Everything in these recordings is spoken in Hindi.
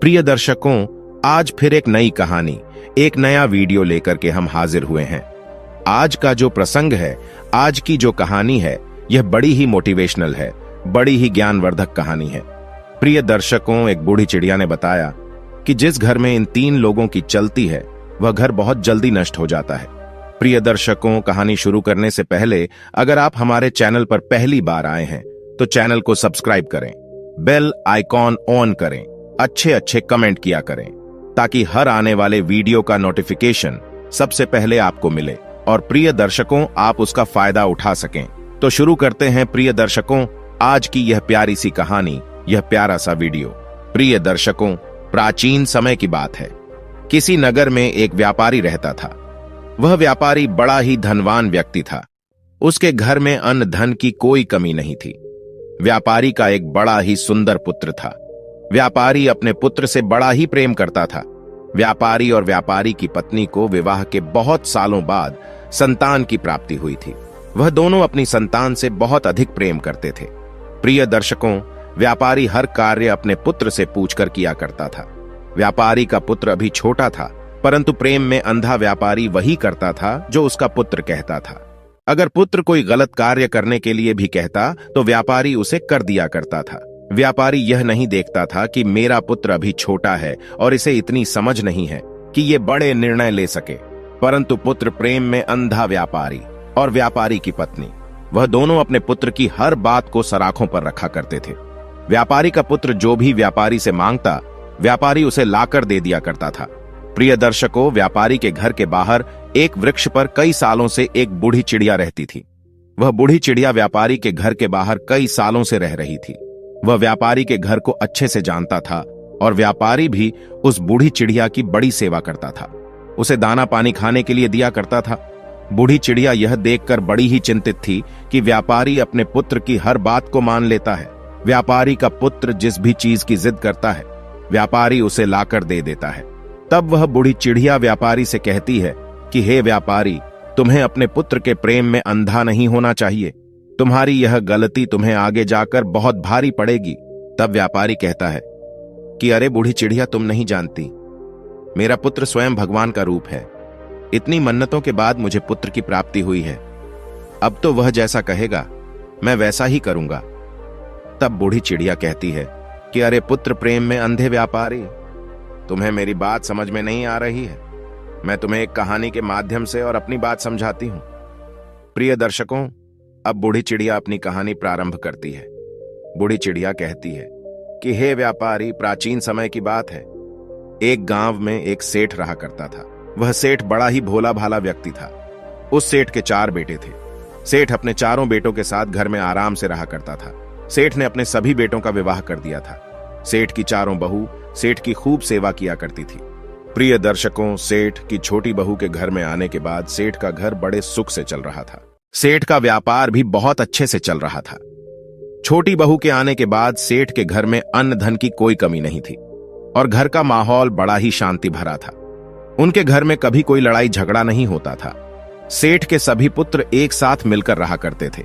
प्रिय दर्शकों, आज फिर एक नई कहानी, एक नया वीडियो लेकर के हम हाजिर हुए हैं। आज का जो प्रसंग है, आज की जो कहानी है, यह बड़ी ही मोटिवेशनल है, बड़ी ही ज्ञानवर्धक कहानी है। प्रिय दर्शकों, एक बूढ़ी चिड़िया ने बताया कि जिस घर में इन 3 लोगों की चलती है, वह घर बहुत जल्दी नष्ट हो जाता है। प्रिय दर्शकों, कहानी शुरू करने से पहले अगर आप हमारे चैनल पर पहली बार आए हैं तो चैनल को सब्सक्राइब करें, बेल आइकॉन ऑन करें, अच्छे कमेंट किया करें ताकि हर आने वाले वीडियो का नोटिफिकेशन सबसे पहले आपको मिले और प्रिय दर्शकों आप उसका फायदा उठा सकें। तो शुरू करते हैं प्रिय दर्शकों आज की यह प्यारी सी कहानी, यह प्यारा सा वीडियो। प्रिय दर्शकों, प्राचीन समय की बात है। किसी नगर में एक व्यापारी रहता था। वह व्यापारी बड़ा ही धनवान व्यक्ति था। उसके घर में अन्न धन की कोई कमी नहीं थी। व्यापारी का एक बड़ा ही सुंदर पुत्र था। व्यापारी अपने पुत्र से बड़ा ही प्रेम करता था। व्यापारी और व्यापारी की पत्नी को विवाह के बहुत सालों बाद संतान की प्राप्ति हुई थी। वह दोनों अपनी संतान से बहुत अधिक प्रेम करते थे। प्रिय दर्शकों, व्यापारी हर कार्य अपने पुत्र से पूछकर किया करता था। व्यापारी का पुत्र अभी छोटा था, परंतु प्रेम में अंधा व्यापारी वही करता था जो उसका पुत्र कहता था। अगर पुत्र कोई गलत कार्य करने के लिए भी कहता तो व्यापारी उसे कर दिया करता था। व्यापारी यह नहीं देखता था कि मेरा पुत्र अभी छोटा है और इसे इतनी समझ नहीं है कि ये बड़े निर्णय ले सके, परंतु पुत्र प्रेम में अंधा व्यापारी और व्यापारी की पत्नी, वह दोनों अपने पुत्र की हर बात को सराखों पर रखा करते थे। व्यापारी का पुत्र जो भी व्यापारी से मांगता, व्यापारी उसे लाकर दे दिया करता था। प्रिय दर्शकों, व्यापारी के घर के बाहर एक वृक्ष पर कई सालों से एक बूढ़ी चिड़िया रहती थी। वह बूढ़ी चिड़िया व्यापारी के घर के बाहर कई सालों से रह रही थी। वह व्यापारी के घर को अच्छे से जानता था और व्यापारी भी उस बूढ़ी चिड़िया की बड़ी सेवा करता था। उसे दाना पानी खाने के लिए दिया करता था। बूढ़ी चिड़िया यह देखकर बड़ी ही चिंतित थी कि व्यापारी अपने पुत्र की हर बात को मान लेता है। व्यापारी का पुत्र जिस भी चीज की जिद करता है, व्यापारी उसे लाकर दे देता है। तब वह बूढ़ी चिड़िया व्यापारी से कहती है कि हे व्यापारी, तुम्हें अपने पुत्र के प्रेम में अंधा नहीं होना चाहिए। तुम्हारी यह गलती तुम्हें आगे जाकर बहुत भारी पड़ेगी। तब व्यापारी कहता है कि अरे बूढ़ी चिड़िया, तुम नहीं जानती, मेरा पुत्र स्वयं भगवान का रूप है। इतनी मन्नतों के बाद मुझे पुत्र की प्राप्ति हुई है। अब तो वह जैसा कहेगा मैं वैसा ही करूंगा। तब बूढ़ी चिड़िया कहती है कि अरे पुत्र प्रेम में अंधे व्यापारी, तुम्हें मेरी बात समझ में नहीं आ रही है। मैं तुम्हें एक कहानी के माध्यम से और अपनी बात समझाती हूं। प्रिय दर्शकों, अब बूढ़ी चिड़िया अपनी कहानी प्रारंभ करती है। बूढ़ी चिड़िया कहती है कि हे व्यापारी, प्राचीन समय की बात है। एक गांव में एक सेठ रहा करता था। वह सेठ बड़ा ही भोला भाला व्यक्ति था। उस सेठ के 4 बेटे थे। सेठ अपने चारों बेटों के साथ घर में आराम से रहा करता था। सेठ ने अपने सभी बेटों का विवाह कर दिया था। सेठ की चारों बहू सेठ की खूब सेवा किया करती थी। प्रिय दर्शकों, सेठ की छोटी बहू के घर में आने के बाद सेठ का घर बड़े सुख से चल रहा था। सेठ का व्यापार भी बहुत अच्छे से चल रहा था। छोटी बहू के आने के बाद सेठ के घर में अन्न धन की कोई कमी नहीं थी और घर का माहौल बड़ा ही शांति भरा था। उनके घर में कभी कोई लड़ाई झगड़ा नहीं होता था। सेठ के सभी पुत्र एक साथ मिलकर रहा करते थे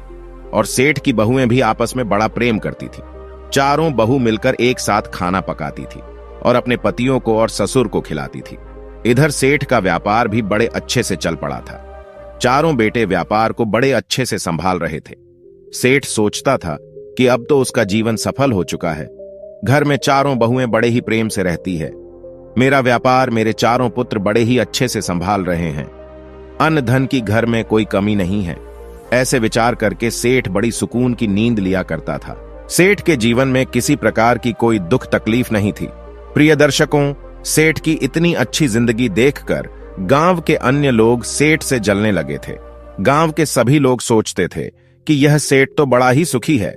और सेठ की बहुएं भी आपस में बड़ा प्रेम करती थी। चारों बहू मिलकर एक साथ खाना पकाती थी और अपने पतियों को और ससुर को खिलाती थी। इधर सेठ का व्यापार भी बड़े अच्छे से चल पड़ा था। चारों बेटे व्यापार को बड़े अच्छे से संभाल रहे थे। सेठ सोचता था कि अब तो उसका जीवन सफल हो चुका है। घर में चारों बहुएं बड़े ही प्रेम से रहती है। मेरा व्यापार मेरे चारों पुत्र बड़े ही अच्छे से संभाल रहे हैं। अन्न धन की घर में कोई कमी नहीं है। ऐसे विचार करके सेठ बड़ी सुकून की नींद लिया करता था। सेठ के जीवन में किसी प्रकार की कोई दुख तकलीफ नहीं थी। प्रिय दर्शकों, सेठ की इतनी अच्छी जिंदगी देखकर गांव के अन्य लोग सेठ से जलने लगे थे। गांव के सभी लोग सोचते थे कि यह सेठ तो बड़ा ही सुखी है।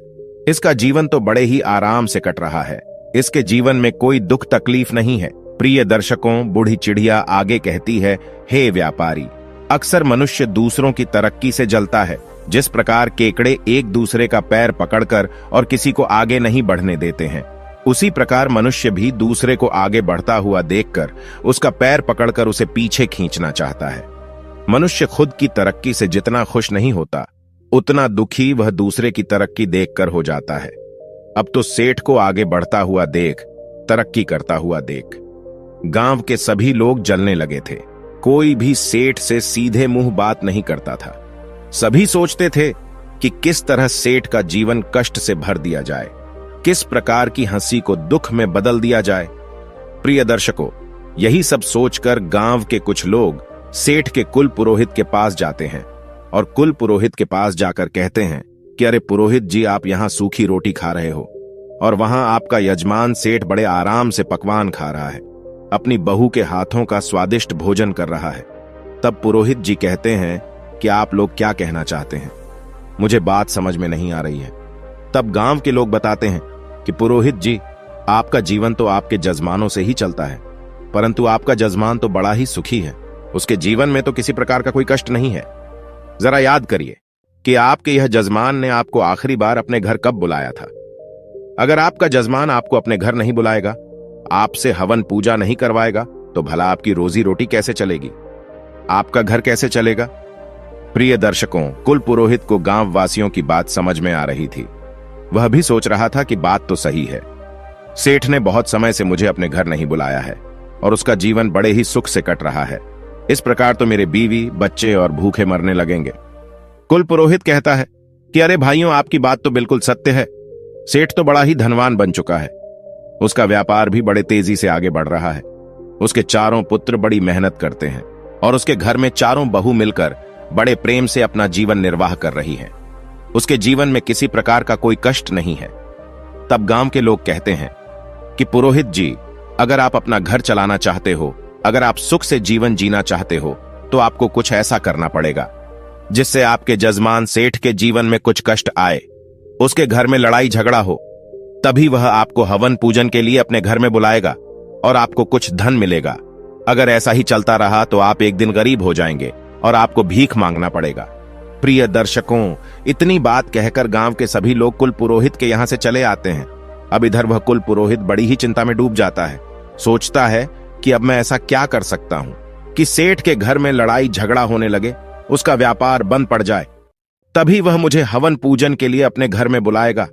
इसका जीवन तो बड़े ही आराम से कट रहा है। इसके जीवन में कोई दुख तकलीफ नहीं है। प्रिय दर्शकों, बूढ़ी चिड़िया आगे कहती है, हे व्यापारी, अक्सर मनुष्य दूसरों की तरक्की से जलता है। जिस प्रकार केकड़े एक दूसरे का पैर पकड़कर और किसी को आगे नहीं बढ़ने देते हैं, उसी प्रकार मनुष्य भी दूसरे को आगे बढ़ता हुआ देखकर उसका पैर पकड़कर उसे पीछे खींचना चाहता है। मनुष्य खुद की तरक्की से जितना खुश नहीं होता, उतना दुखी वह दूसरे की तरक्की देखकर हो जाता है। अब तो सेठ को आगे बढ़ता हुआ देख तरक्की करता हुआ देख गांव के सभी लोग जलने लगे थे। कोई भी सेठ से सीधे मुंह बात नहीं करता था। सभी सोचते थे कि किस तरह सेठ का जीवन कष्ट से भर दिया जाए, किस प्रकार की हंसी को दुख में बदल दिया जाए। प्रिय दर्शकों, यही सब सोचकर गांव के कुछ लोग सेठ के कुल पुरोहित के पास जाते हैं और कुल पुरोहित के पास जाकर कहते हैं कि अरे पुरोहित जी, आप यहां सूखी रोटी खा रहे हो और वहां आपका यजमान सेठ बड़े आराम से पकवान खा रहा है, अपनी बहू के हाथों का स्वादिष्ट भोजन कर रहा है। तब पुरोहित जी कहते हैं कि आप लोग क्या कहना चाहते हैं, मुझे बात समझ में नहीं आ रही है। तब गांव के लोग बताते हैं कि पुरोहित जी, आपका जीवन तो आपके जजमानों से ही चलता है, परंतु आपका जजमान तो बड़ा ही सुखी है, उसके जीवन में तो किसी प्रकार का कोई कष्ट नहीं है। जरा याद करिए कि आपके यह जजमान ने आपको आखिरी बार अपने घर कब बुलाया था। अगर आपका जजमान आपको अपने घर नहीं बुलाएगा, आपसे हवन पूजा नहीं करवाएगा, तो भला आपकी रोजी रोटी कैसे चलेगी, आपका घर कैसे चलेगा। प्रिय दर्शकों, कुल पुरोहित को गांव वासियों की बात समझ में आ रही थी। वह भी सोच रहा था कि बात तो सही है, सेठ ने बहुत समय से मुझे अपने घर नहीं बुलाया है और उसका जीवन बड़े ही सुख से कट रहा है। इस प्रकार तो मेरे बीवी बच्चे और भूखे मरने लगेंगे। कुल पुरोहित कहता है कि अरे भाइयों, आपकी बात तो बिल्कुल सत्य है। सेठ तो बड़ा ही धनवान बन चुका है, उसका व्यापार भी बड़े तेजी से आगे बढ़ रहा है। उसके चारों पुत्र बड़ी मेहनत करते हैं और उसके घर में चारों बहू मिलकर बड़े प्रेम से अपना जीवन निर्वाह कर रही हैं। उसके जीवन में किसी प्रकार का कोई कष्ट नहीं है। तब गांव के लोग कहते हैं कि पुरोहित जी, अगर आप अपना घर चलाना चाहते हो, अगर आप सुख से जीवन जीना चाहते हो, तो आपको कुछ ऐसा करना पड़ेगा जिससे आपके जजमान सेठ के जीवन में कुछ कष्ट आए, उसके घर में लड़ाई झगड़ा हो, तभी वह आपको हवन पूजन के लिए अपने घर में बुलाएगा और आपको कुछ धन मिलेगा। अगर ऐसा ही चलता रहा तो आप एक दिन गरीब हो जाएंगे और आपको भीख मांगना पड़ेगा। प्रिय दर्शकों, इतनी बात कहकर गांव के सभी लोग कुल पुरोहित के यहां से चले आते हैं। अब इधर वह कुल पुरोहित बड़ी ही चिंता में डूब जाता है। सोचता है कि अब मैं ऐसा क्या कर सकता हूं कि सेठ के घर में लड़ाई झगड़ा होने लगे, उसका व्यापार बंद पड़ जाए, तभी वह मुझे हवन पूजन के लिए अपने घर में बुलाएगा।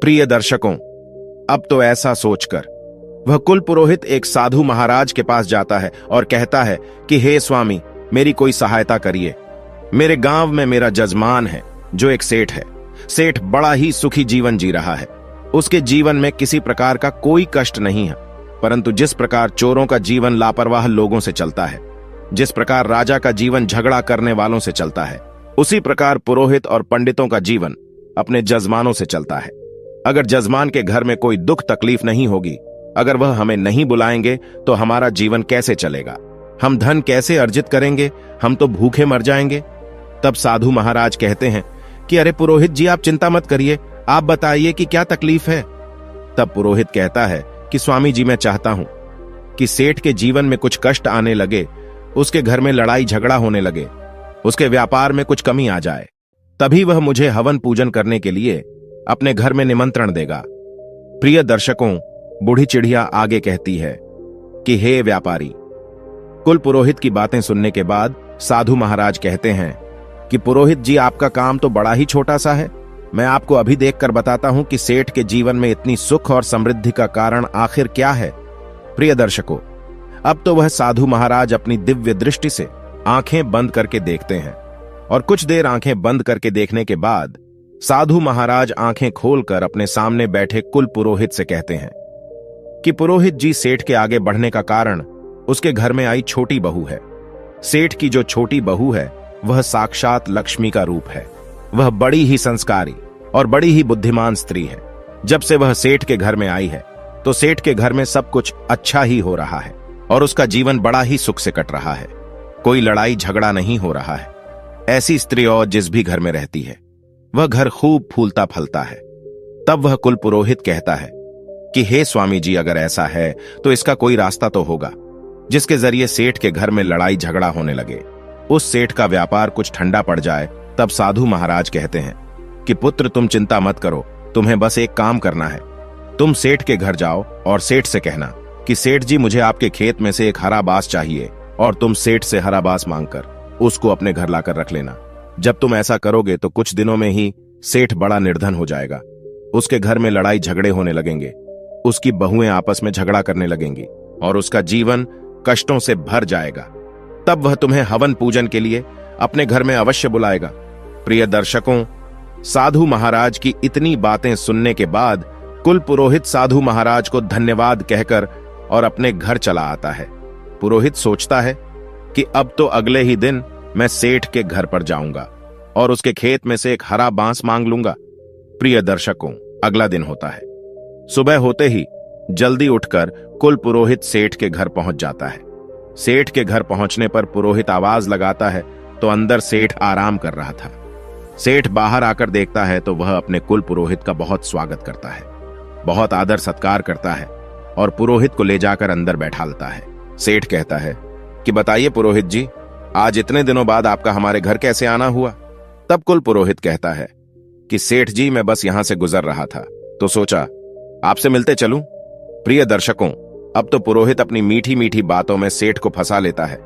प्रिय दर्शकों, अब तो ऐसा सोचकर वह कुल पुरोहित एक साधु महाराज के पास जाता है और कहता है कि हे स्वामी, मेरी कोई सहायता करिए। मेरे गांव में मेरा जजमान है जो एक सेठ है। सेठ बड़ा ही सुखी जीवन जी रहा है, उसके जीवन में किसी प्रकार का कोई कष्ट नहीं है, परंतु जिस प्रकार चोरों का जीवन लापरवाह लोगों से चलता है, जिस प्रकार राजा का जीवन झगड़ा करने वालों से चलता है, उसी प्रकार पुरोहित और पंडितों का जीवन अपने जजमानों से चलता है। अगर जजमान के घर में कोई दुख तकलीफ नहीं होगी, अगर वह हमें नहीं बुलाएंगे, तो हमारा जीवन कैसे चलेगा, हम धन कैसे अर्जित करेंगे, हम तो भूखे मर जाएंगे। तब साधु महाराज कहते हैं कि अरे पुरोहित जी, आप चिंता मत करिए, आप बताइए कि क्या तकलीफ है। तब पुरोहित कहता है कि स्वामी जी, मैं चाहता हूं कि सेठ के जीवन में कुछ कष्ट आने लगे, उसके घर में लड़ाई झगड़ा होने लगे, उसके व्यापार में कुछ कमी आ जाए, तभी वह मुझे हवन पूजन करने के लिए अपने घर में निमंत्रण देगा। प्रिय दर्शकों, बूढ़ी चिड़िया आगे कहती है कि हे व्यापारी। कुल पुरोहित की बातें सुनने के बाद साधु महाराज कहते हैं कि पुरोहित जी, आपका काम तो बड़ा ही छोटा सा है। मैं आपको अभी देखकर बताता हूं कि सेठ के जीवन में इतनी सुख और समृद्धि का कारण आखिर क्या है। प्रिय दर्शकों, अब तो वह साधु महाराज अपनी दिव्य दृष्टि से आंखें बंद करके देखते हैं और कुछ देर आंखें बंद करके देखने के बाद साधु महाराज आंखें खोलकर अपने सामने बैठे कुल पुरोहित से कहते हैं कि पुरोहित जी, सेठ के आगे बढ़ने का कारण उसके घर में आई छोटी बहू है। सेठ की जो छोटी बहू है वह साक्षात लक्ष्मी का रूप है। वह बड़ी ही संस्कारी और बड़ी ही बुद्धिमान स्त्री है। जब से वह सेठ के घर में आई है तो सेठ के घर में सब कुछ अच्छा ही हो रहा है और उसका जीवन बड़ा ही सुख से कट रहा है। कोई लड़ाई झगड़ा नहीं हो रहा है। ऐसी स्त्री और जिस भी घर में रहती है वह घर खूब फूलता फलता है। तब वह कुल पुरोहित कहता है कि हे स्वामी जी, अगर ऐसा है तो इसका कोई रास्ता तो होगा जिसके जरिए सेठ के घर में लड़ाई झगड़ा होने लगे, उस सेठ का व्यापार कुछ ठंडा पड़ जाए। तब साधु महाराज कहते हैं कि पुत्र, तुम चिंता मत करो, तुम्हें बस एक काम करना है। तुम सेठ के घर जाओ और सेठ से कहना कि सेठ जी, मुझे आपके खेत में से एक हरा बांस चाहिए, और तुम सेठ से हरा बांस मांगकर उसको अपने घर लाकर रख लेना। जब तुम ऐसा करोगे तो कुछ दिनों में ही सेठ बड़ा निर्धन हो जाएगा, उसके घर में लड़ाई झगड़े होने लगेंगे, उसकी बहुएं आपस में झगड़ा करने लगेंगी और उसका जीवन कष्टों से भर जाएगा। तब वह तुम्हें हवन पूजन के लिए अपने घर में अवश्य बुलाएगा। प्रिय दर्शकों, साधु महाराज की इतनी बातें सुनने के बाद कुल पुरोहित साधु महाराज को धन्यवाद कहकर और अपने घर चला आता है। पुरोहित सोचता है कि अब तो अगले ही दिन मैं सेठ के घर पर जाऊंगा और उसके खेत में से एक हरा बांस मांग लूंगा। प्रिय दर्शकों, अगला दिन होता है। सुबह होते ही जल्दी उठकर कुल पुरोहित सेठ के घर पहुंच जाता है। सेठ के घर पहुंचने पर पुरोहित आवाज लगाता है तो अंदर सेठ आराम कर रहा था। सेठ बाहर आकर देखता है तो वह अपने कुल पुरोहित का बहुत स्वागत करता है, बहुत आदर सत्कार करता है और पुरोहित को ले जाकर अंदर बैठालता है। सेठ कहता है कि बताइए पुरोहित जी, आज इतने दिनों बाद आपका हमारे घर कैसे आना हुआ? तब कुल पुरोहित कहता है कि सेठ जी, मैं बस यहां से गुजर रहा था तो सोचा आपसे मिलते चलूं। प्रिय दर्शकों, अब तो पुरोहित अपनी मीठी मीठी बातों में सेठ को फंसा लेता है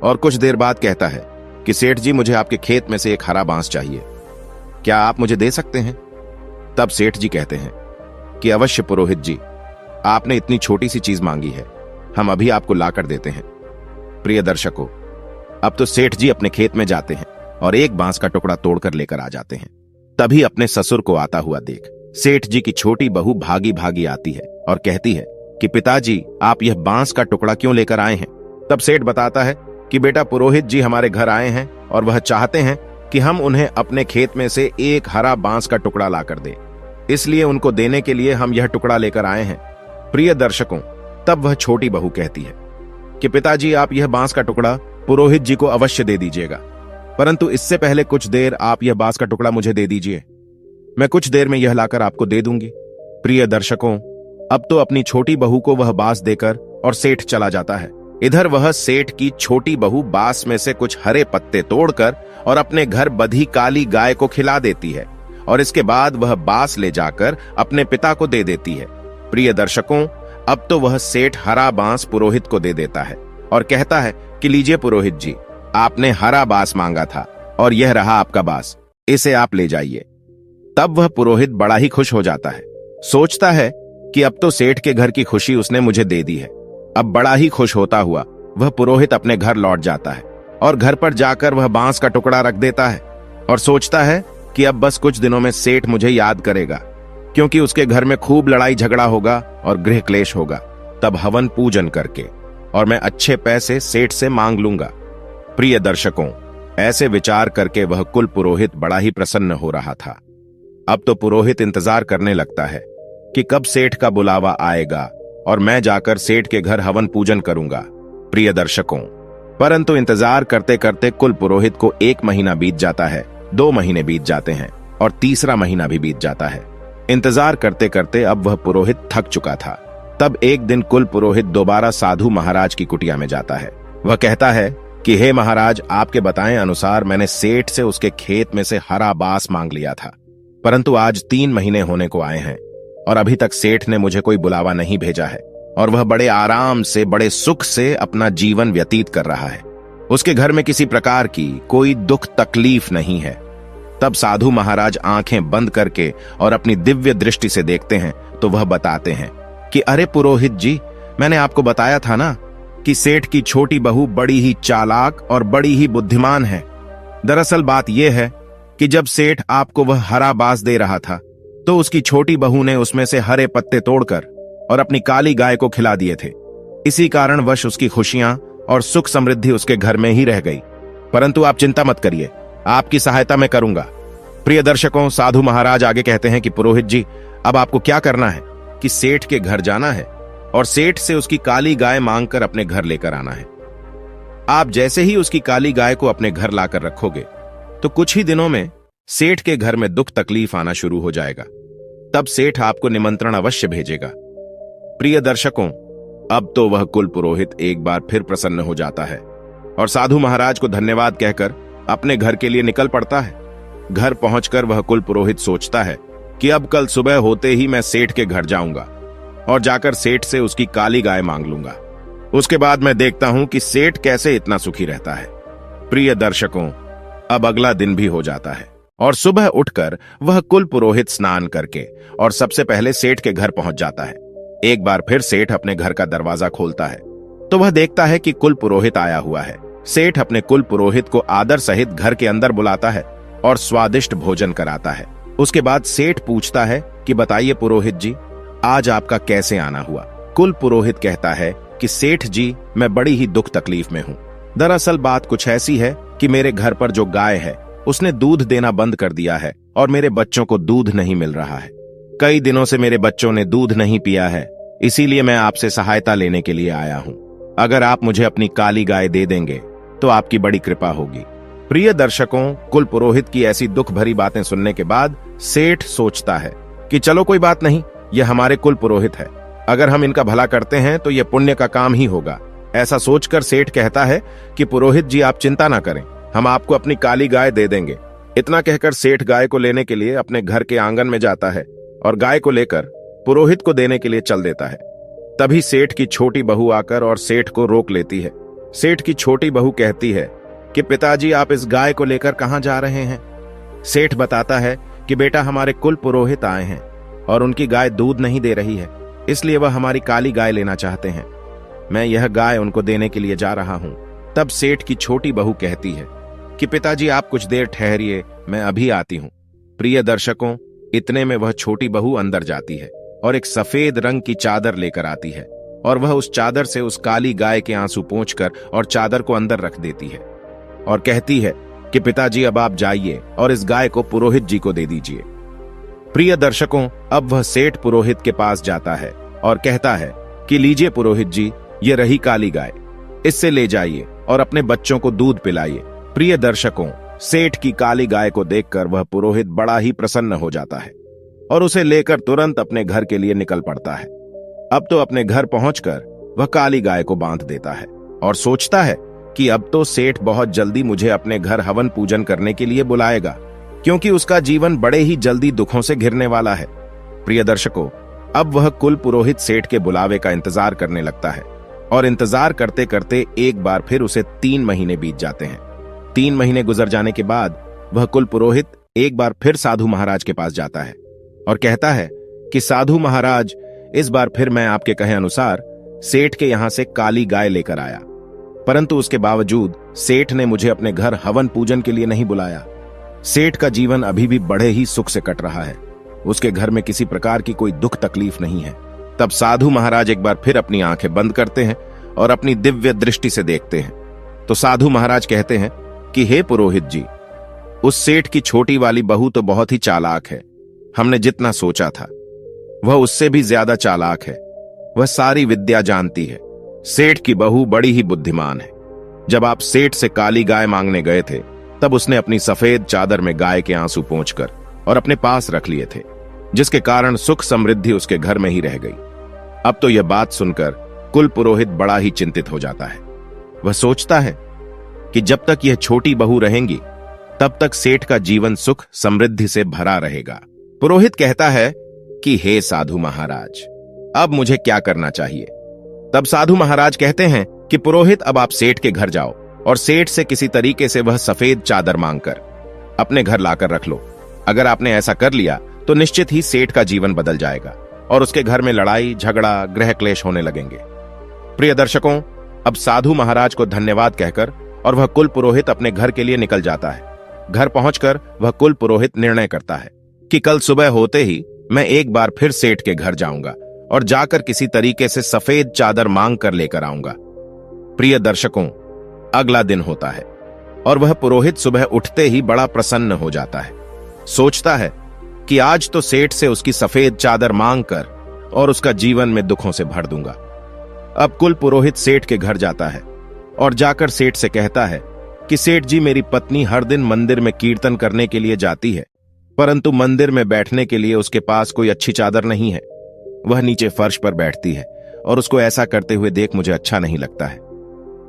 और कुछ देर बाद कहता है कि सेठ जी, मुझे आपके खेत में से एक हरा बांस चाहिए, क्या आप मुझे दे सकते हैं? तब सेठ जी कहते हैं कि अवश्य पुरोहित जी, आपने इतनी छोटी सी चीज मांगी है, हम अभी आपको लाकर देते हैं। प्रिय दर्शकों, अब तो सेठ जी अपने खेत में जाते हैं और एक बांस का टुकड़ा तोड़कर लेकर आ जाते हैं। तभी अपने ससुर को आता हुआ देख सेठ जी की छोटी बहू भागी भागी आती है और कहती है कि पिताजी, आप यह बांस का टुकड़ा क्यों लेकर आए हैं? तब सेठ बताता है कि बेटा, पुरोहित जी हमारे घर आए हैं और वह चाहते हैं कि हम उन्हें अपने खेत में से एक हरा बांस का टुकड़ा लाकर दें, इसलिए उनको देने के लिए हम यह टुकड़ा लेकर आए हैं। प्रिय दर्शकों, तब वह छोटी बहू कहती है कि पिताजी, आप यह बांस का टुकड़ा पुरोहित जी को अवश्य दे दीजिएगा, परंतु इससे पहले कुछ देर आप यह बांस का टुकड़ा मुझे दे दीजिए, मैं कुछ देर में यह लाकर आपको दे दूंगी। प्रिय दर्शकों, अब तो अपनी छोटी बहू को वह बांस देकर और सेठ चला जाता है। इधर वह सेठ की छोटी बहू बांस में से कुछ हरे पत्ते तोड़कर और अपने घर बंधी काली गाय को खिला देती है और इसके बाद वह बांस ले जाकर अपने पिता को दे देती है। प्रिय दर्शकों, अब तो वह सेठ हरा बांस पुरोहित को दे देता है और कहता है कि लीजिए पुरोहित जी, आपने हरा बांस मांगा था और यह रहा आपका बांस, इसे आप ले जाइए। तब वह पुरोहित बड़ा ही खुश हो जाता है, सोचता है कि अब तो सेठ के घर की खुशी उसने मुझे दे दी है। अब बड़ा ही खुश होता हुआ वह पुरोहित अपने घर लौट जाता है और घर पर जाकर वह बांस का टुकड़ा रख देता है और सोचता है कि अब बस कुछ दिनों में सेठ मुझे याद करेगा, क्योंकि उसके घर में खूब लड़ाई झगड़ा होगा और गृह क्लेश होगा। तब हवन पूजन करके और मैं अच्छे पैसे सेठ से मांग लूंगा। प्रिय दर्शकों, ऐसे विचार करके वह कुल पुरोहित बड़ा ही प्रसन्न हो रहा था। अब तो पुरोहित इंतजार करने लगता है कि कब सेठ का बुलावा आएगा और मैं जाकर सेठ के घर हवन पूजन करूंगा। प्रिय दर्शकों, परंतु इंतजार करते करते कुल पुरोहित को 1 महीना बीत जाता है, 2 महीने बीत जाते हैं और तीसरा महीना भी बीत जाता है। इंतजार करते करते अब वह पुरोहित थक चुका था। तब एक दिन कुल पुरोहित दोबारा साधु महाराज की कुटिया में जाता है। वह कहता है कि हे महाराज, आपके बताएं अनुसार मैंने सेठ से उसके खेत में से हरा बांस मांग लिया था, परंतु आज 3 महीने होने को आए हैं और अभी तक सेठ ने मुझे कोई बुलावा नहीं भेजा है और वह बड़े आराम से, बड़े सुख से अपना जीवन व्यतीत कर रहा है। उसके घर में किसी प्रकार की कोई दुख तकलीफ नहीं है। तब साधु महाराज आंखें बंद करके और अपनी दिव्य दृष्टि से देखते हैं तो वह बताते हैं कि अरे पुरोहित जी, मैंने आपको बताया था ना कि सेठ की छोटी बहू बड़ी ही चालाक और बड़ी ही बुद्धिमान है। दरअसल बात यह है कि जब सेठ आपको वह हरा बांस दे रहा था तो उसकी छोटी बहू ने उसमें से हरे पत्ते तोड़कर और अपनी काली गाय को खिला दिए थे। इसी कारणवश उसकी खुशियां और सुख समृद्धि उसके घर में ही रह गई। परंतु आप चिंता मत करिए, आपकी सहायता मैं करूंगा। प्रिय दर्शकों, साधु महाराज आगे कहते हैं कि पुरोहित जी, अब आपको क्या करना है कि सेठ के घर जाना है और सेठ से उसकी काली गाय मांगकर अपने घर लेकर आना है। आप जैसे ही उसकी काली गाय को अपने घर लाकर रखोगे तो कुछ ही दिनों में सेठ के घर में दुख तकलीफ आना शुरू हो जाएगा। तब सेठ आपको निमंत्रण अवश्य भेजेगा। प्रिय दर्शकों, अब तो वह कुल पुरोहित एक बार फिर प्रसन्न हो जाता है और साधु महाराज को धन्यवाद कहकर अपने घर के लिए निकल पड़ता है। घर पहुंचकर वह कुल पुरोहित सोचता है कि अब कल सुबह होते ही मैं सेठ के घर जाऊंगा और जाकर सेठ से उसकी काली गाय मांग लूंगा। उसके बाद मैं देखता हूं कि सेठ कैसे इतना सुखी रहता है। प्रिय दर्शकों, अब अगला दिन भी हो जाता है और सुबह उठकर वह कुल पुरोहित स्नान करके और सबसे पहले सेठ के घर पहुंच जाता है। एक बार फिर सेठ अपने घर का दरवाजा खोलता है तो वह देखता है कि कुल पुरोहित आया हुआ है। सेठ अपने कुल पुरोहित को आदर सहित घर के अंदर बुलाता है और स्वादिष्ट भोजन कराता है। उसके बाद सेठ पूछता है कि बताइए पुरोहित जी, आज आपका कैसे आना हुआ। कुल पुरोहित कहता है कि सेठ जी, मैं बड़ी ही दुख तकलीफ में हूँ। दरअसल बात कुछ ऐसी है कि मेरे घर पर जो गाय है उसने दूध देना बंद कर दिया है और मेरे बच्चों को दूध नहीं मिल रहा है। कई दिनों से मेरे बच्चों ने दूध नहीं पिया है, इसीलिए मैं आपसे सहायता लेने के लिए आया हूँ। अगर आप मुझे अपनी काली गाय दे देंगे तो आपकी बड़ी कृपा होगी। प्रिय दर्शकों, कुल पुरोहित की ऐसी दुख भरी बातें सुनने के बाद सेठ सोचता है कि चलो कोई बात नहीं, यह हमारे कुल पुरोहित है, अगर हम इनका भला करते हैं तो यह पुण्य का काम ही होगा। ऐसा सोचकर सेठ कहता है कि पुरोहित जी, आप चिंता ना करें, हम आपको अपनी काली गाय दे देंगे। इतना कहकर सेठ गाय को लेने के लिए अपने घर के आंगन में जाता है और गाय को लेकर पुरोहित को देने के लिए चल देता है। तभी सेठ की छोटी बहू आकर और सेठ को रोक लेती है। सेठ की छोटी बहू कहती है कि पिताजी, आप इस गाय को लेकर कहां जा रहे हैं। सेठ बताता है कि बेटा, हमारे कुल पुरोहित आए हैं और उनकी गाय दूध नहीं दे रही है, इसलिए वह हमारी काली गाय लेना चाहते हैं। मैं यह गाय उनको देने के लिए जा रहा हूं। तब सेठ की छोटी बहू कहती है कि पिताजी, आप कुछ देर ठहरिए, मैं अभी आती हूं। प्रिय दर्शकों, इतने में वह छोटी बहू अंदर जाती है और एक सफेद रंग की चादर लेकर आती है और वह उस चादर से उस काली गाय के आंसू पोंछकर और चादर को अंदर रख देती है और कहती है कि पिताजी, अब आप जाइए और इस गाय को पुरोहित जी को दे दीजिए। प्रिय दर्शकों, अब वह सेठ पुरोहित के पास जाता है और कहता है कि लीजिए पुरोहित जी, ये रही काली गाय, इससे ले जाइए और अपने बच्चों को दूध पिलाइए। प्रिय दर्शकों, सेठ की काली गाय को देखकर वह पुरोहित बड़ा ही प्रसन्न हो जाता है और उसे लेकर तुरंत अपने घर के लिए निकल पड़ता है। अब तो अपने घर पहुंचकर वह काली गाय को बांध देता है और सोचता है कि अब तो सेठ बहुत जल्दी मुझे अपने घर हवन पूजन करने के लिए बुलाएगा, क्योंकि उसका जीवन बड़े ही जल्दी दुखों से घिरने वाला है। प्रिय दर्शकों, अब वह कुल पुरोहित सेठ के बुलावे का इंतजार करने लगता है और इंतजार करते करते एक बार फिर उसे 3 महीने बीत जाते हैं। 3 महीने गुजर जाने के बाद वह कुल पुरोहित एक बार फिर साधु महाराज के पास जाता है और कहता है कि साधु महाराज, इस बार फिर मैं आपके कहे अनुसार सेठ के यहां से काली गाय लेकर आया, परंतु उसके बावजूद सेठ ने मुझे अपने घर हवन पूजन के लिए नहीं बुलाया। सेठ का जीवन अभी भी बड़े ही सुख से कट रहा है, उसके घर में किसी प्रकार की कोई दुख तकलीफ नहीं है। तब साधु महाराज एक बार फिर अपनी आंखें बंद करते हैं और अपनी दिव्य दृष्टि से देखते हैं तो साधु महाराज कहते हैं कि हे पुरोहित जी, उस सेठ की छोटी वाली बहू तो बहुत ही चालाक है। हमने जितना सोचा था वह उससे भी ज्यादा चालाक है। वह सारी विद्या जानती है। सेठ की बहू बड़ी ही बुद्धिमान है। जब आप सेठ से काली गाय मांगने गए थे तब उसने अपनी सफेद चादर में गाय के आंसू पोंछकर और अपने पास रख लिए थे, जिसके कारण सुख समृद्धि उसके घर में ही रह गई। अब तो यह बात सुनकर कुल पुरोहित बड़ा ही चिंतित हो जाता है। वह सोचता है कि जब तक यह छोटी बहू रहेंगी तब तक सेठ का जीवन सुख समृद्धि से भरा रहेगा। पुरोहित कहता है कि हे साधु महाराज, अब मुझे क्या करना चाहिए। तब साधु महाराज कहते हैं कि पुरोहित, अब आप सेठ के घर जाओ और सेठ से किसी तरीके से वह सफेद चादर मांगकर अपने घर लाकर रख लो। अगर आपने ऐसा कर लिया तो निश्चित ही सेठ का जीवन बदल जाएगा और उसके घर में लड़ाई झगड़ा गृह क्लेश होने लगेंगे। प्रिय दर्शकों, अब साधु महाराज को धन्यवाद कहकर और वह कुल पुरोहित अपने घर के लिए निकल जाता है। घर पहुंचकर वह कुल पुरोहित निर्णय करता है कि कल सुबह होते ही मैं एक बार फिर सेठ के घर जाऊंगा और जाकर किसी तरीके से सफेद चादर मांग कर लेकर आऊंगा। प्रिय दर्शकों, अगला दिन होता है और वह पुरोहित सुबह उठते ही बड़ा प्रसन्न हो जाता है। सोचता है कि आज तो सेठ से उसकी सफेद चादर मांग कर और उसका जीवन में दुखों से भर दूंगा। अब कुल पुरोहित सेठ के घर जाता है और जाकर सेठ से कहता है कि सेठ जी, मेरी पत्नी हर दिन मंदिर में कीर्तन करने के लिए जाती है, परंतु मंदिर में बैठने के लिए उसके पास कोई अच्छी चादर नहीं है। वह नीचे फर्श पर बैठती है और उसको ऐसा करते हुए देख मुझे अच्छा नहीं लगता है।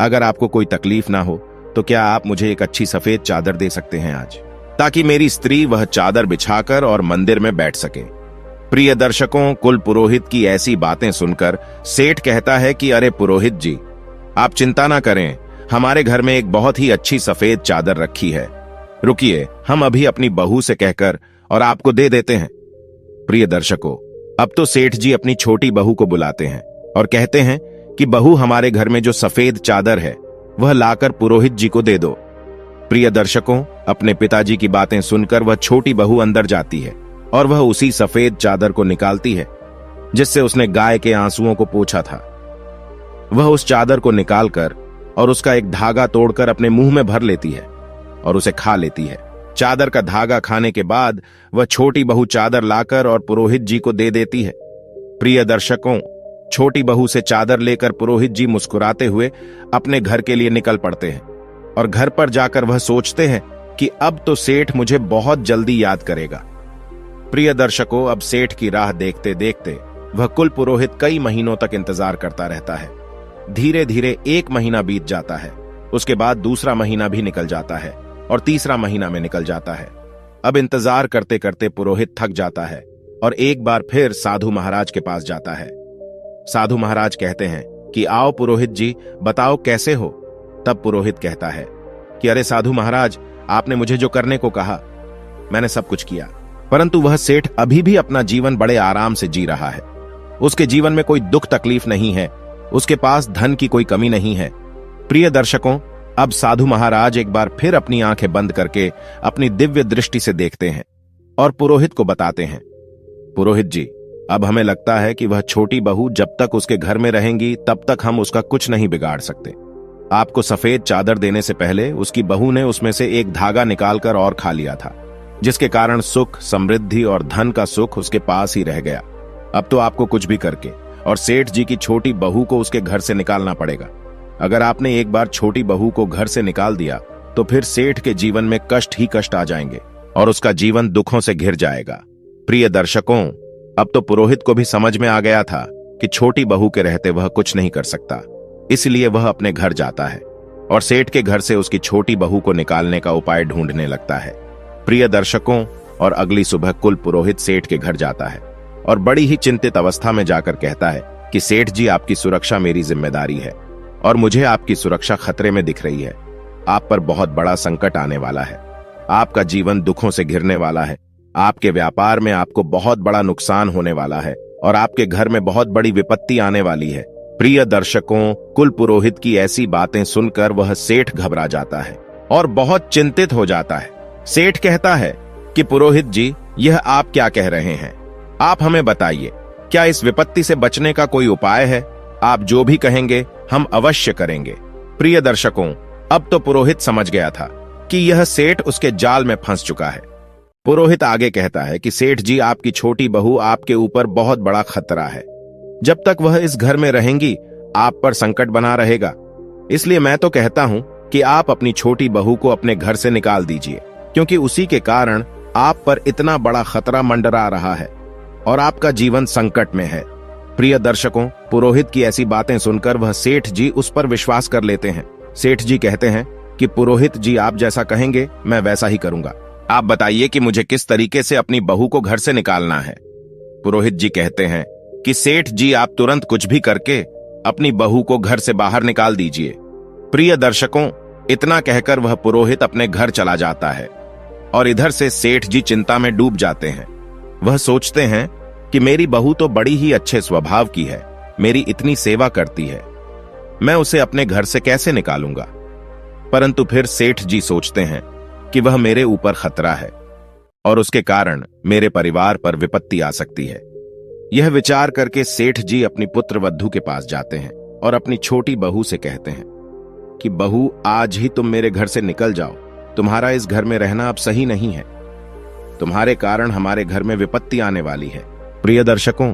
अगर आपको कोई तकलीफ ना हो तो क्या आप मुझे एक अच्छी सफेद चादर दे सकते हैं आज, ताकि मेरी स्त्री वह चादर बिछाकर और मंदिर में बैठ सके। प्रिय दर्शकों, कुल पुरोहित की ऐसी बातें सुनकर सेठ कहता है कि अरे पुरोहित जी, आप चिंता ना करें, हमारे घर में एक बहुत ही अच्छी सफेद चादर रखी है। रुकिए, हम अभी अपनी बहू से कहकर और आपको दे देते हैं। प्रिय दर्शकों, अब तो सेठ जी अपनी छोटी बहू को बुलाते हैं और कहते हैं कि बहू, हमारे घर में जो सफेद चादर है वह लाकर पुरोहित जी को दे दो। प्रिय दर्शकों, अपने पिताजी की बातें सुनकर वह छोटी बहू अंदर जाती है और वह उसी सफेद चादर को निकालती है जिससे उसने गाय के आंसुओं को पोंछा था। वह उस चादर को निकालकर और उसका एक धागा तोड़कर अपने मुंह में भर लेती है और उसे खा लेती है। चादर का धागा खाने के बाद वह छोटी बहू चादर लाकर और पुरोहित जी को दे देती है। प्रिय दर्शकों, छोटी बहू से चादर लेकर पुरोहित जी मुस्कुराते हुए अपने घर के लिए निकल पड़ते हैं और घर पर जाकर वह सोचते हैं कि अब तो सेठ मुझे बहुत जल्दी याद करेगा। प्रिय दर्शकों, अब सेठ की राह देखते देखते वह कुल पुरोहित कई महीनों तक इंतजार करता रहता है। धीरे धीरे 1 महीना बीत जाता है, उसके बाद दूसरा महीना भी निकल जाता है और तीसरा महीना में निकल जाता है। अब इंतजार करते करते पुरोहित थक जाता है और एक बार फिर साधु महाराज के पास जाता है। साधु महाराज कहते हैं कि आओ पुरोहित जी, बताओ कैसे हो। तब पुरोहित कहता है कि अरे साधु महाराज, आपने मुझे जो करने को कहा मैंने सब कुछ किया, परंतु वह सेठ अभी भी अपना जीवन बड़े आराम से जी रहा है। उसके जीवन में कोई दुख तकलीफ नहीं है, उसके पास धन की कोई कमी नहीं है। प्रिय दर्शकों, अब साधु महाराज एक बार फिर अपनी आंखें बंद करके अपनी दिव्य दृष्टि से देखते हैं और पुरोहित को बताते हैं, पुरोहित जी, अब हमें लगता है कि वह छोटी बहू जब तक उसके घर में रहेंगी तब तक हम उसका कुछ नहीं बिगाड़ सकते। आपको सफेद चादर देने से पहले उसकी बहू ने उसमें से एक धागा निकालकर और खा लिया था, जिसके कारण सुख, समृद्धि और धन का सुख उसके पास ही रह गया। अब तो आपको कुछ भी करके और सेठ जी की छोटी बहू को उसके घर से निकालना पड़ेगा। अगर आपने एक बार छोटी बहू को घर से निकाल दिया तो फिर सेठ के जीवन में कष्ट ही कष्ट आ जाएंगे और उसका जीवन दुखों से घिर जाएगा। प्रिय दर्शकों, अब तो पुरोहित को भी समझ में आ गया था कि छोटी बहू के रहते वह कुछ नहीं कर सकता, इसलिए वह अपने घर जाता है और सेठ के घर से उसकी छोटी बहू को निकालने का उपाय ढूंढने लगता है। प्रिय दर्शकों, और अगली सुबह कुल पुरोहित सेठ के घर जाता है और बड़ी ही चिंतित अवस्था में जाकर कहता है कि सेठ जी, आपकी सुरक्षा मेरी जिम्मेदारी है और मुझे आपकी सुरक्षा खतरे में दिख रही है। आप पर बहुत बड़ा संकट आने वाला है, आपका जीवन दुखों से घिरने वाला है, आपके व्यापार में आपको बहुत बड़ा नुकसान होने वाला है और आपके घर में बहुत बड़ी विपत्ति आने वाली है। प्रिय दर्शकों, कुल पुरोहित की ऐसी बातें सुनकर वह सेठ घबरा जाता है और बहुत चिंतित हो जाता है। सेठ कहता है कि पुरोहित जी, यह आप क्या कह रहे हैं? आप हमें बताइए, क्या इस विपत्ति से बचने का कोई उपाय है? आप जो भी कहेंगे हम अवश्य करेंगे। प्रिय दर्शकों, अब तो पुरोहित समझ गया था कि यह सेठ उसके जाल में फंस चुका है। पुरोहित आगे कहता है कि सेठ जी, आपकी छोटी बहू आपके ऊपर बहुत बड़ा खतरा है। जब तक वह इस घर में रहेंगी आप पर संकट बना रहेगा, इसलिए मैं तो कहता हूं कि आप अपनी छोटी बहू को अपने घर से निकाल दीजिए, क्योंकि उसी के कारण आप पर इतना बड़ा खतरा मंडरा रहा है और आपका जीवन संकट में है। प्रिय दर्शकों, पुरोहित की ऐसी बातें सुनकर वह सेठ जी उस पर विश्वास कर लेते हैं। सेठ जी कहते हैं कि पुरोहित जी, आप जैसा कहेंगे मैं वैसा ही करूंगा। आप बताइए कि मुझे किस तरीके से अपनी बहू को घर से निकालना है। पुरोहित जी कहते हैं कि सेठ जी, आप तुरंत कुछ भी करके अपनी बहू को घर से बाहर निकाल दीजिए। प्रिय दर्शकों, इतना कहकर वह पुरोहित अपने घर चला जाता है और इधर से सेठ जी चिंता में डूब जाते हैं। वह सोचते हैं कि मेरी बहू तो बड़ी ही अच्छे स्वभाव की है, मेरी इतनी सेवा करती है, मैं उसे अपने घर से कैसे निकालूंगा। परंतु फिर सेठ जी सोचते हैं कि वह मेरे ऊपर खतरा है और उसके कारण मेरे परिवार पर विपत्ति आ सकती है। यह विचार करके सेठ जी अपनी पुत्र वधू के पास जाते हैं और अपनी छोटी बहू से कहते हैं कि बहू, आज ही तुम मेरे घर से निकल जाओ, तुम्हारा इस घर में रहना अब सही नहीं है, तुम्हारे कारण हमारे घर में विपत्ति आने वाली है। प्रिय दर्शकों,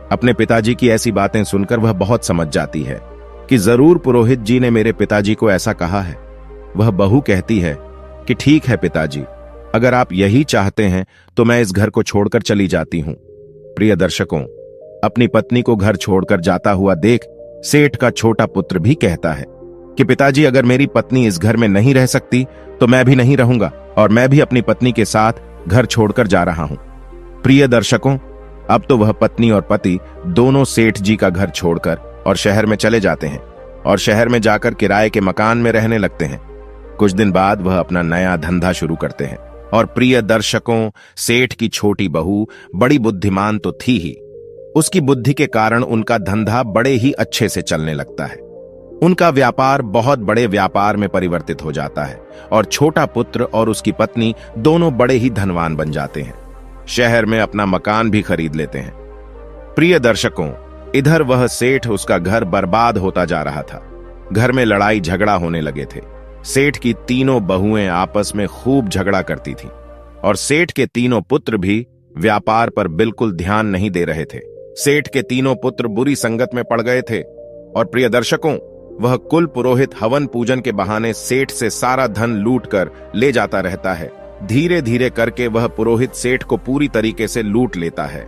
अपने पिताजी की ऐसी बातें सुनकर वह बहुत समझ जाती है कि जरूर पुरोहित जी ने मेरे पिताजी को ऐसा कहा है। वह बहू कहती है कि ठीक है पिताजी, अगर आप यही चाहते हैं तो मैं इस घर को छोड़कर चली जाती हूं। प्रिय दर्शकों, अपनी पत्नी को घर छोड़कर जाता हुआ देख सेठ का छोटा पुत्र भी कहता है कि पिताजी, अगर मेरी पत्नी इस घर में नहीं रह सकती तो मैं भी नहीं रहूंगा और मैं भी अपनी पत्नी के साथ घर छोड़कर जा रहा हूं। प्रिय दर्शकों, अब तो वह पत्नी और पति दोनों सेठ जी का घर छोड़कर और शहर में चले जाते हैं और शहर में जाकर किराए के मकान में रहने लगते हैं। कुछ दिन बाद वह अपना नया धंधा शुरू करते हैं। और प्रिय दर्शकों, सेठ की छोटी बहू बड़ी बुद्धिमान तो थी ही, उसकी बुद्धि के कारण उनका धंधा बड़े ही अच्छे से चलने लगता है। उनका व्यापार बहुत बड़े व्यापार में परिवर्तित हो जाता है और छोटा पुत्र और उसकी पत्नी दोनों बड़े ही धनवान बन जाते हैं। शहर में अपना मकान भी खरीद लेते हैं। प्रिय दर्शकों, इधर वह सेठ, उसका घर बर्बाद होता जा रहा था। घर में लड़ाई झगड़ा होने लगे थे। सेठ की तीनों बहुएं आपस में खूब झगड़ा करती थीं और सेठ के तीनों पुत्र भी व्यापार पर बिल्कुल ध्यान नहीं दे रहे थे। सेठ के तीनों पुत्र बुरी संगत में पड़ गए थे और प्रिय दर्शकों, वह कुल पुरोहित हवन पूजन के बहाने सेठ से सारा धन लूट कर ले जाता रहता है। धीरे धीरे करके वह पुरोहित सेठ को पूरी तरीके से लूट लेता है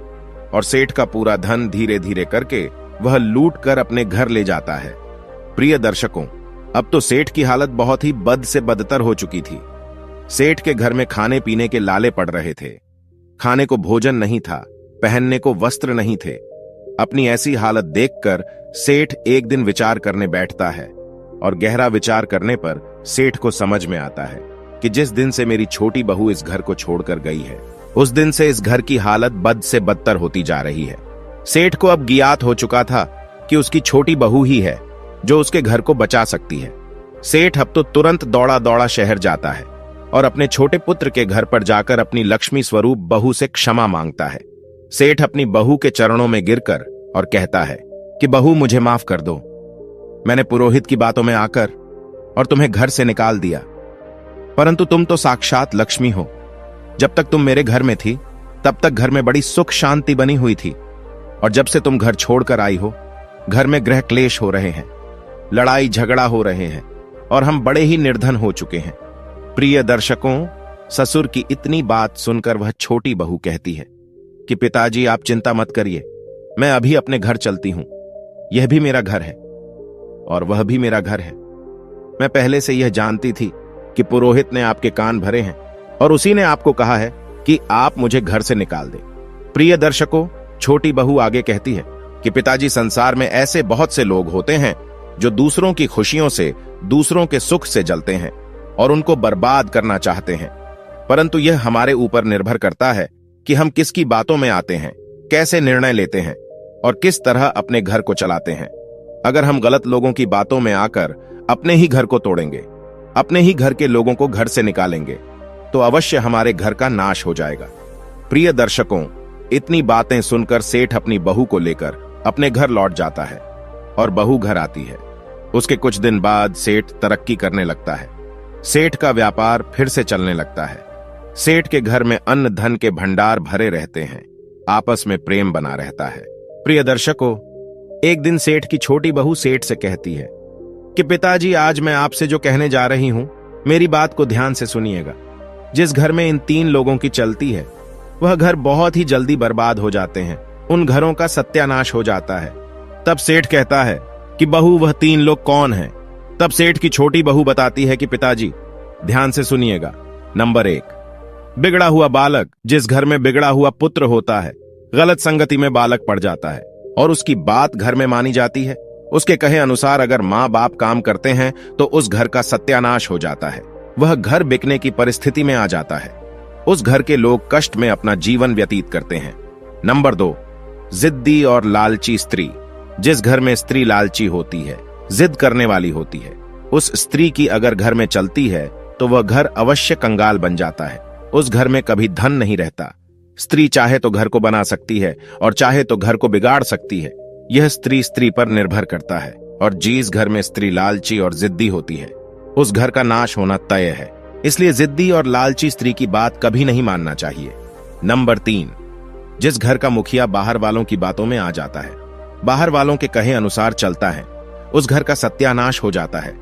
और सेठ का पूरा धन धीरे धीरे करके वह लूट कर अपने घर ले जाता है। प्रिय दर्शकों, अब तो सेठ की हालत बहुत ही बद से बदतर हो चुकी थी। सेठ के घर में खाने पीने के लाले पड़ रहे थे। खाने को भोजन नहीं था, पहनने को वस्त्र नहीं थे। अपनी ऐसी हालत देखकर सेठ एक दिन विचार करने बैठता है और गहरा विचार करने पर सेठ को समझ में आता है कि जिस दिन से मेरी छोटी बहू इस घर को छोड़कर गई है, उस दिन से इस घर की हालत बद से बदतर होती जा रही है। सेठ को अब ज्ञात हो चुका था कि उसकी छोटी बहू ही है जो उसके घर को बचा सकती है। सेठ अब तो तुरंत दौड़ा दौड़ा शहर जाता है और अपने छोटे पुत्र के घर पर जाकर अपनी लक्ष्मी स्वरूप बहू से क्षमा मांगता है। सेठ अपनी बहू के चरणों में गिरकर और कहता है कि बहू, मुझे माफ कर दो। मैंने पुरोहित की बातों में आकर और तुम्हें घर से निकाल दिया, परंतु तुम तो साक्षात लक्ष्मी हो। जब तक तुम मेरे घर में थी तब तक घर में बड़ी सुख शांति बनी हुई थी, और जब से तुम घर छोड़कर आई हो, घर में गृह क्लेश हो रहे हैं, लड़ाई झगड़ा हो रहे हैं और हम बड़े ही निर्धन हो चुके हैं। प्रिय दर्शकों, ससुर की इतनी बात सुनकर वह छोटी बहू कहती है कि पिताजी, आप चिंता मत करिए, मैं अभी अपने घर चलती हूं। यह भी मेरा घर है और वह भी मेरा घर है। मैं पहले से यह जानती थी कि पुरोहित ने आपके कान भरे हैं और उसी ने आपको कहा है कि आप मुझे घर से निकाल दें। प्रिय दर्शकों, छोटी बहू आगे कहती है कि पिताजी, संसार में ऐसे बहुत से लोग होते हैं जो दूसरों की खुशियों से, दूसरों के सुख से जलते हैं और उनको बर्बाद करना चाहते हैं, परंतु यह हमारे ऊपर निर्भर करता है कि हम किसकी बातों में आते हैं, कैसे निर्णय लेते हैं और किस तरह अपने घर को चलाते हैं। अगर हम गलत लोगों की बातों में आकर अपने ही घर को तोड़ेंगे, अपने ही घर के लोगों को घर से निकालेंगे, तो अवश्य हमारे घर का नाश हो जाएगा। प्रिय दर्शकों, इतनी बातें सुनकर सेठ अपनी बहू को लेकर अपने घर लौट जाता है और बहू घर आती है। उसके कुछ दिन बाद सेठ तरक्की करने लगता है। सेठ का व्यापार फिर से चलने लगता है। सेठ के घर में अन्न धन के भंडार भरे रहते हैं। आपस में प्रेम बना रहता है। प्रिय दर्शकों, एक दिन सेठ की छोटी बहू सेठ से कहती है कि पिताजी, आज मैं आपसे जो कहने जा रही हूं, मेरी बात को ध्यान से सुनिएगा। जिस घर में इन 3 लोगों की चलती है, वह घर बहुत ही जल्दी बर्बाद हो जाते हैं। उन घरों का सत्यानाश हो जाता है। तब सेठ कहता है कि बहू, वह 3 लोग कौन हैं? तब सेठ की छोटी बहू बताती है कि पिताजी, ध्यान से सुनिएगा। नंबर 1, बिगड़ा हुआ बालक। जिस घर में बिगड़ा हुआ पुत्र होता है, गलत संगति में बालक पड़ जाता है और उसकी बात घर में मानी जाती है। उसके कहे अनुसार अगर माँ बाप काम करते हैं तो उस घर का सत्यानाश हो जाता है। वह घर बिकने की परिस्थिति में आ जाता है। उस घर के लोग कष्ट में अपना जीवन व्यतीत करते हैं। नंबर 2, जिद्दी और लालची स्त्री। जिस घर में स्त्री लालची होती है, जिद करने वाली होती है, उस स्त्री की अगर घर में चलती है तो वह घर अवश्य कंगाल बन जाता है। उस घर में कभी धन नहीं रहता। स्त्री चाहे तो घर को बना सकती है और चाहे तो घर को बिगाड़ सकती है। यह स्त्री पर निर्भर करता है, और जिस घर में स्त्री लालची और जिद्दी होती है, उस घर का नाश होना तय है। इसलिए जिद्दी और लालची स्त्री की बात कभी नहीं मानना चाहिए। नंबर 3, जिस घर का मुखिया बाहर वालों की बातों में आ जाता है, बाहर वालों के कहे अनुसार चलता है, उस घर का सत्यानाश हो जाता है।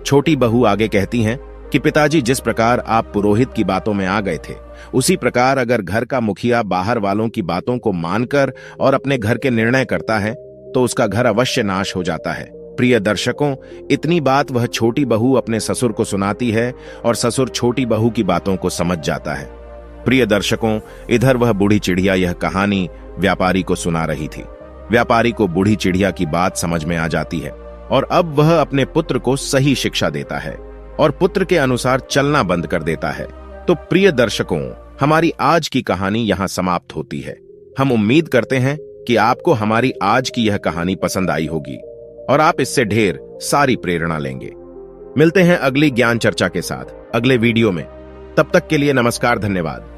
छोटी बहू आगे कहती हैं कि पिताजी, जिस प्रकार आप पुरोहित की बातों में आ गए थे, उसी प्रकार अगर घर का मुखिया बाहर वालों की बातों को मानकर और अपने घर के निर्णय करता है तो उसका घर अवश्य नाश हो जाता है। प्रिय दर्शकों, इतनी बात वह छोटी बहू अपने ससुर को सुनाती है और ससुर छोटी बहू की बातों को समझ जाता है। प्रिय दर्शकों, इधर वह बूढ़ी चिड़िया यह कहानी व्यापारी को सुना रही थी। व्यापारी को बूढ़ी चिड़िया की बात समझ में आ जाती है और अब वह अपने पुत्र को सही शिक्षा देता है और पुत्र के अनुसार चलना बंद कर देता है। तो प्रिय दर्शकों, हमारी आज की कहानी यहां समाप्त होती है। हम उम्मीद करते हैं कि आपको हमारी आज की यह कहानी पसंद आई होगी और आप इससे ढेर सारी प्रेरणा लेंगे। मिलते हैं अगली ज्ञान चर्चा के साथ अगले वीडियो में। तब तक के लिए नमस्कार, धन्यवाद।